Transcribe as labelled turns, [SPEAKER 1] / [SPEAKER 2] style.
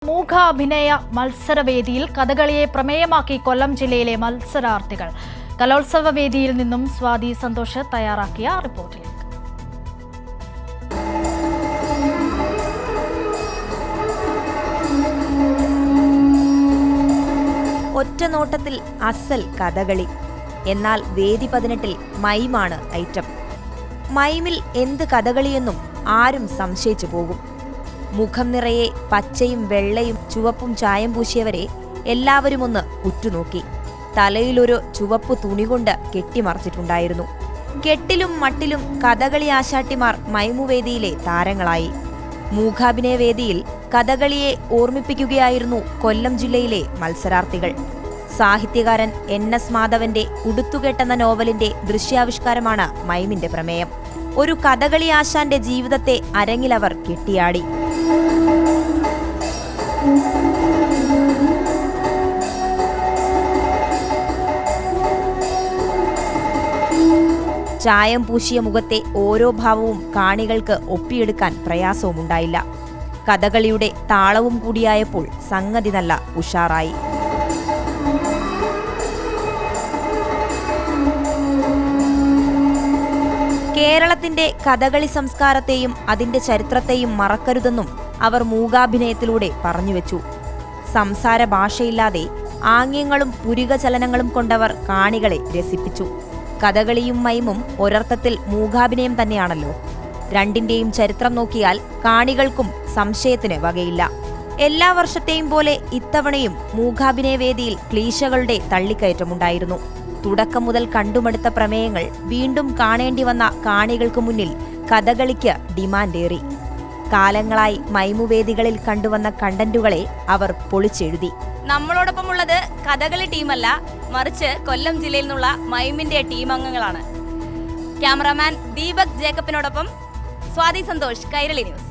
[SPEAKER 1] മൂകാഭിനയ മത്സരവേദിയിൽ കഥകളിയെ പ്രമേയമാക്കി കൊല്ലം ജില്ലയിലെ മത്സരാർത്ഥികൾ. കലോത്സവ വേദിയിൽ നിന്നും സ്വാതി സന്തോഷ് തയ്യാറാക്കിയ റിപ്പോർട്ടിലേക്ക്.
[SPEAKER 2] ഒറ്റനോട്ടത്തിൽ അസൽ കഥകളി. എന്നാൽ വേദി 18-ൽ മൈമാണ് ഐറ്റം. മൈമിൽ എന്ത് കഥകളിയെന്നും ആരും സംശയിച്ചു പോകും. മുഖം നിറയെ പച്ചയും വെള്ളയും ചുവപ്പും ചായം പൂശിയവരെ എല്ലാവരും ഒന്ന് ഉറ്റുനോക്കി. തലയിലൊരു ചുവപ്പു തുണികൊണ്ട് കെട്ടിമറച്ചിട്ടുണ്ടായിരുന്നു. കെട്ടിലും മട്ടിലും കഥകളി ആശാട്ടിമാർ മൈമുവേദിയിലെ താരങ്ങളായി. മൂകാഭിനയ വേദിയിൽ കഥകളിയെ ഓർമ്മിപ്പിക്കുകയായിരുന്നു കൊല്ലം ജില്ലയിലെ മത്സരാർത്ഥികൾ. സാഹിത്യകാരൻ NS മാധവന്റെ ഉടുത്തുകെട്ടെന്ന നോവലിന്റെ ദൃശ്യാവിഷ്കാരമാണ് മൈമിന്റെ പ്രമേയം. ഒരു കഥകളി ആശാന്റെ ജീവിതത്തെ അരങ്ങിലവർ കെട്ടിയാടി. ചായം പൂശിയ മുഖത്തെ ഓരോ ഭാവവും കാണികൾക്ക് ഒപ്പിയെടുക്കാൻ പ്രയാസവുമുണ്ടായില്ല. കഥകളിയുടെ താളവും കൂടിയായപ്പോൾ സംഗതി നല്ല ഉഷാറായി. കേരളത്തിന്റെ കഥകളി സംസ്കാരത്തെയും അതിന്റെ ചരിത്രത്തെയും മറക്കരുതെന്നും അവർ മൂകാഭിനയത്തിലൂടെ പറഞ്ഞുവെച്ചു. സംസാര ഭാഷയില്ലാതെ ആംഗ്യങ്ങളും പുരികചലനങ്ങളും കൊണ്ടവർ കാണികളെ രസിപ്പിച്ചു. കഥകളിയും മൈമും ഒരർത്ഥത്തിൽ മൂകാഭിനയം തന്നെയാണല്ലോ. രണ്ടിന്റെയും ചരിത്രം നോക്കിയാൽ കാണികൾക്കും സംശയത്തിന് വകയില്ല. എല്ലാ വർഷത്തെയും പോലെ ഇത്തവണയും മൂകാഭിനയ വേദിയിൽ ക്ലീശകളുടെ തള്ളിക്കയറ്റമുണ്ടായിരുന്നു. തുടക്കം മുതൽ കണ്ടുമടുത്ത പ്രമേയങ്ങൾ വീണ്ടും കാണേണ്ടി വന്ന കാണികൾക്ക് മുന്നിൽ കഥകളിക്ക് ഡിമാൻഡേറി. കാലങ്ങളായി മൈമുവേദികളിൽ കണ്ടുവന്ന കണ്ടന്റുകളെ അവർ പൊളിച്ചെഴുതി.
[SPEAKER 3] നമ്മളോടൊപ്പമുള്ളത് കഥകളി ടീമല്ല, മറിച്ച് കൊല്ലം ജില്ലയിൽ നിന്നുള്ള മൈമിന്റെ ടീം അംഗങ്ങളാണ്. ക്യാമറാമാൻ ദീപക് ജേക്കബിനോടൊപ്പം സ്വാതി സന്തോഷ്, കൈരളി ന്യൂസ്.